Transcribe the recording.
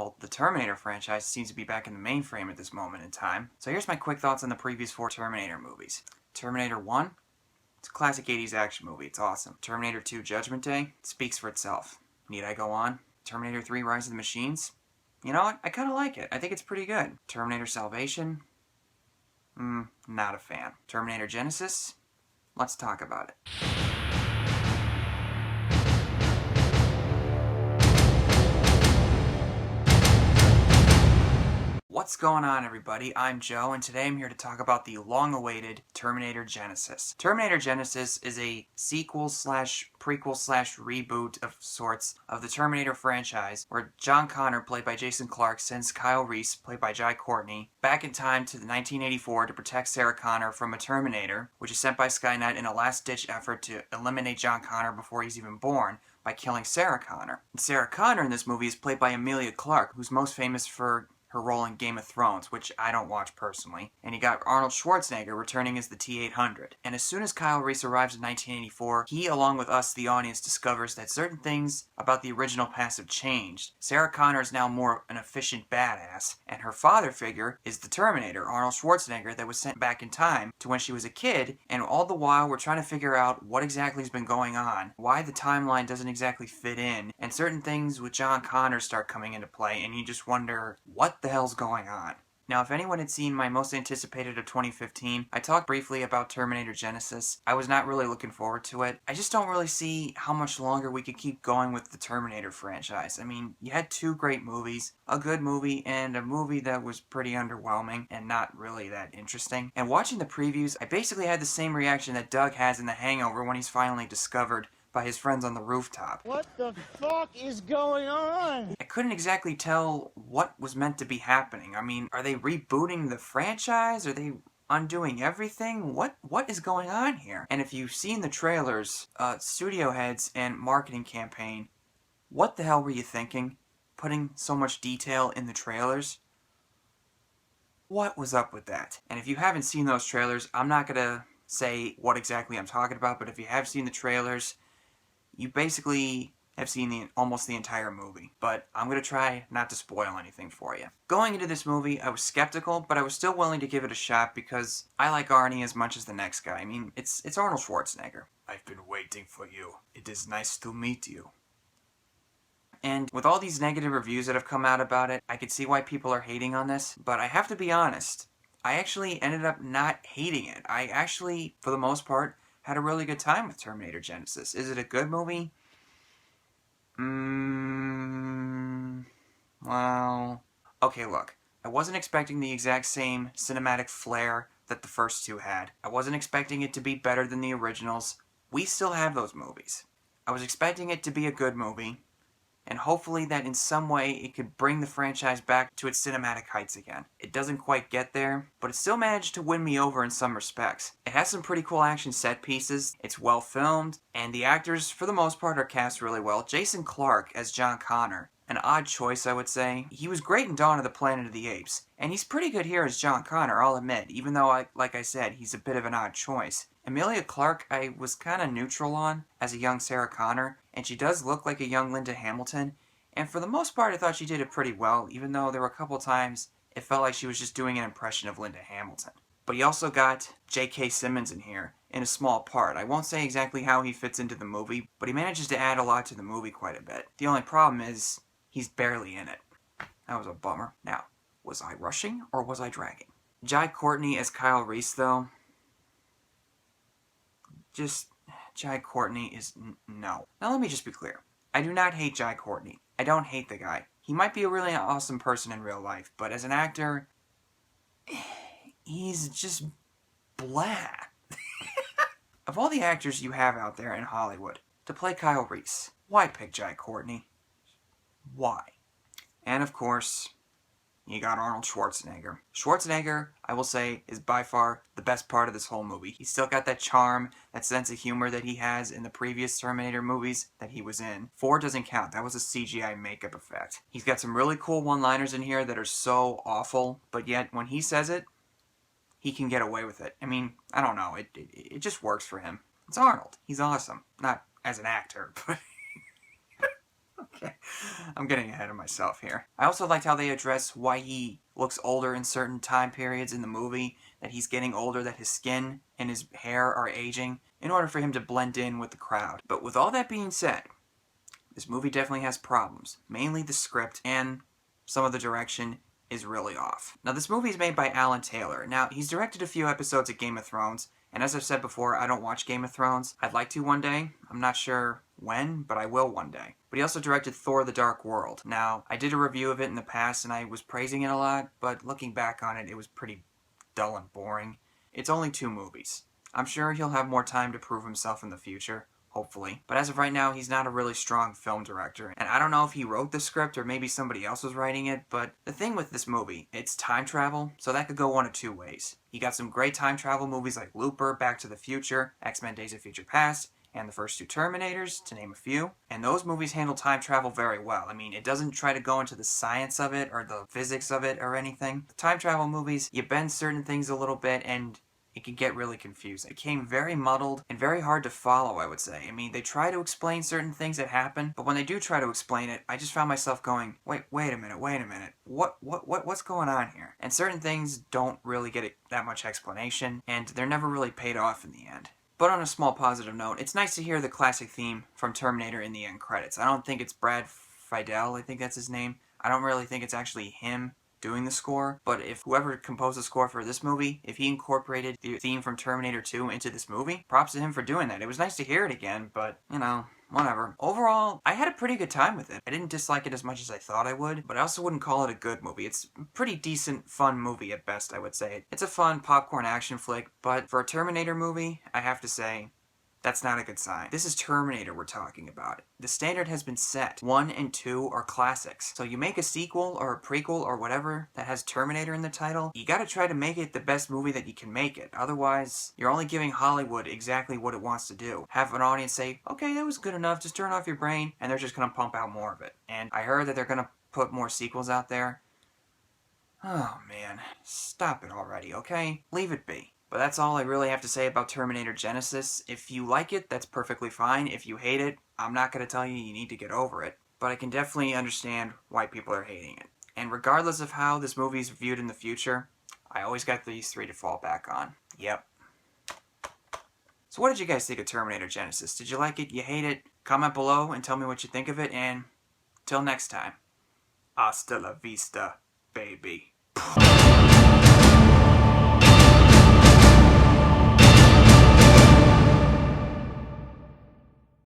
Well, the Terminator franchise seems to be back in the mainframe at this moment in time. So here's my quick thoughts on the previous 4 Terminator movies. Terminator 1, it's a classic 80s action movie, it's awesome. Terminator 2 Judgment Day speaks for itself. Need I go on? Terminator 3 Rise of the Machines? You know what? I kinda like it. I think it's pretty good. Terminator Salvation? Not a fan. Terminator Genisys? Let's talk about it. What's going on, everybody? I'm Joe, and today I'm here to talk about the long-awaited Terminator Genisys. Terminator Genisys is a sequel/prequel/reboot of sorts of the Terminator franchise, where John Connor, played by Jason Clarke, sends Kyle Reese, played by Jai Courtney, back in time to 1984 to protect Sarah Connor from a Terminator, which is sent by Skynet in a last-ditch effort to eliminate John Connor before he's even born, by killing Sarah Connor. And Sarah Connor in this movie is played by Emilia Clarke, who's most famous for her role in Game of Thrones, which I don't watch personally, and you got Arnold Schwarzenegger returning as the T-800. And as soon as Kyle Reese arrives in 1984, he, along with us, the audience, discovers that certain things about the original past have changed. Sarah Connor is now more an efficient badass, and her father figure is the Terminator, Arnold Schwarzenegger, that was sent back in time to when she was a kid, and all the while we're trying to figure out what exactly has been going on, why the timeline doesn't exactly fit in, and certain things with John Connor start coming into play, and you just wonder, what the hell's going on? Now, if anyone had seen my most anticipated of 2015, I talked briefly about Terminator Genisys. I was not really looking forward to it. I just don't really see how much longer we could keep going with the Terminator franchise. I mean, you had 2 great movies, a good movie and a movie that was pretty underwhelming and not really that interesting. And watching the previews, I basically had the same reaction that Doug has in The Hangover when he's finally discovered by his friends on the rooftop. What the fuck is going on? I couldn't exactly tell what was meant to be happening. I mean, are they rebooting the franchise? Are they undoing everything? What is going on here? And if you've seen the trailers, studio heads and marketing campaign, what the hell were you thinking? Putting so much detail in the trailers? What was up with that? And if you haven't seen those trailers, I'm not gonna say what exactly I'm talking about, but if you have seen the trailers, you basically have seen almost the entire movie, but I'm going to try not to spoil anything for you. Going into this movie, I was skeptical, but I was still willing to give it a shot because I like Arnie as much as the next guy. I mean, it's Arnold Schwarzenegger. I've been waiting for you. It is nice to meet you. And with all these negative reviews that have come out about it, I could see why people are hating on this, but I have to be honest, I actually ended up not hating it. I actually, for the most part, had a really good time with Terminator Genisys. Is it a good movie? Well... Okay, look. I wasn't expecting the exact same cinematic flair that the first 2 had. I wasn't expecting it to be better than the originals. We still have those movies. I was expecting it to be a good movie, and hopefully that in some way it could bring the franchise back to its cinematic heights again. It doesn't quite get there, but it still managed to win me over in some respects. It has some pretty cool action set pieces, it's well filmed, and the actors, for the most part, are cast really well. Jason Clarke as John Connor, an odd choice, I would say. He was great in Dawn of the Planet of the Apes, and he's pretty good here as John Connor, I'll admit, even though, like I said, he's a bit of an odd choice. Emilia Clarke, I was kind of neutral on as a young Sarah Connor, and she does look like a young Linda Hamilton, and for the most part I thought she did it pretty well, even though there were a couple times it felt like she was just doing an impression of Linda Hamilton. But you also got J.K. Simmons in here, in a small part. I won't say exactly how he fits into the movie, but he manages to add a lot to the movie quite a bit. The only problem is, he's barely in it. That was a bummer. Now, was I rushing, or was I dragging? Jai Courtney as Kyle Reese, though, Jai Courtney is no. Now let me just be clear. I do not hate Jai Courtney. I don't hate the guy. He might be a really awesome person in real life, but as an actor, he's just blah. Of all the actors you have out there in Hollywood to play Kyle Reese, why pick Jai Courtney? Why? And of course, you got Arnold Schwarzenegger. Schwarzenegger, I will say, is by far the best part of this whole movie. He's still got that charm, that sense of humor that he has in the previous Terminator movies that he was in. 4 doesn't count. That was a CGI makeup effect. He's got some really cool one-liners in here that are so awful, but yet when he says it, he can get away with it. I mean, I don't know. It just works for him. It's Arnold. He's awesome. Not as an actor, but... Okay, I'm getting ahead of myself here. I also liked how they address why he looks older in certain time periods in the movie, that he's getting older, that his skin and his hair are aging, in order for him to blend in with the crowd. But with all that being said, this movie definitely has problems. Mainly the script and some of the direction is really off. Now, this movie is made by Alan Taylor. Now, he's directed a few episodes of Game of Thrones, and as I've said before, I don't watch Game of Thrones. I'd like to one day. I'm not sure when, but I will one day. But he also directed Thor: The Dark World. Now, I did a review of it in the past, and I was praising it a lot, but looking back on it, it was pretty dull and boring. It's only 2 movies. I'm sure he'll have more time to prove himself in the future. Hopefully. But as of right now, he's not a really strong film director. And I don't know if he wrote the script or maybe somebody else was writing it, but the thing with this movie, it's time travel, so that could go one of 2 ways. You got some great time travel movies like Looper, Back to the Future, X-Men Days of Future Past, and the first 2 Terminators, to name a few. And those movies handle time travel very well. I mean, it doesn't try to go into the science of it or the physics of it or anything. The time travel movies, you bend certain things a little bit and it can get really confusing. It became very muddled and very hard to follow, I would say. I mean, they try to explain certain things that happen, but when they do try to explain it, I just found myself going, wait a minute. What's going on here? And certain things don't really get that much explanation, and they're never really paid off in the end. But on a small positive note, it's nice to hear the classic theme from Terminator in the end credits. I don't think it's Brad Fiedel, I think that's his name. I don't really think it's actually him doing the score, but if whoever composed the score for this movie, if he incorporated the theme from Terminator 2 into this movie, props to him for doing that. It was nice to hear it again, but, you know, whatever. Overall, I had a pretty good time with it. I didn't dislike it as much as I thought I would, but I also wouldn't call it a good movie. It's a pretty decent, fun movie at best, I would say. It's a fun popcorn action flick, but for a Terminator movie, I have to say, that's not a good sign. This is Terminator we're talking about. The standard has been set. 1 and 2 are classics. So you make a sequel or a prequel or whatever that has Terminator in the title, you gotta try to make it the best movie that you can make it. Otherwise, you're only giving Hollywood exactly what it wants to do. Have an audience say, okay, that was good enough, just turn off your brain, and they're just gonna pump out more of it. And I heard that they're gonna put more sequels out there. Oh man, stop it already, okay? Leave it be. But that's all I really have to say about Terminator Genisys. If you like it, that's perfectly fine. If you hate it, I'm not going to tell you you need to get over it. But I can definitely understand why people are hating it. And regardless of how this movie is viewed in the future, I always got these 3 to fall back on. Yep. So what did you guys think of Terminator Genisys? Did you like it? You hate it? Comment below and tell me what you think of it. And till next time, hasta la vista, baby.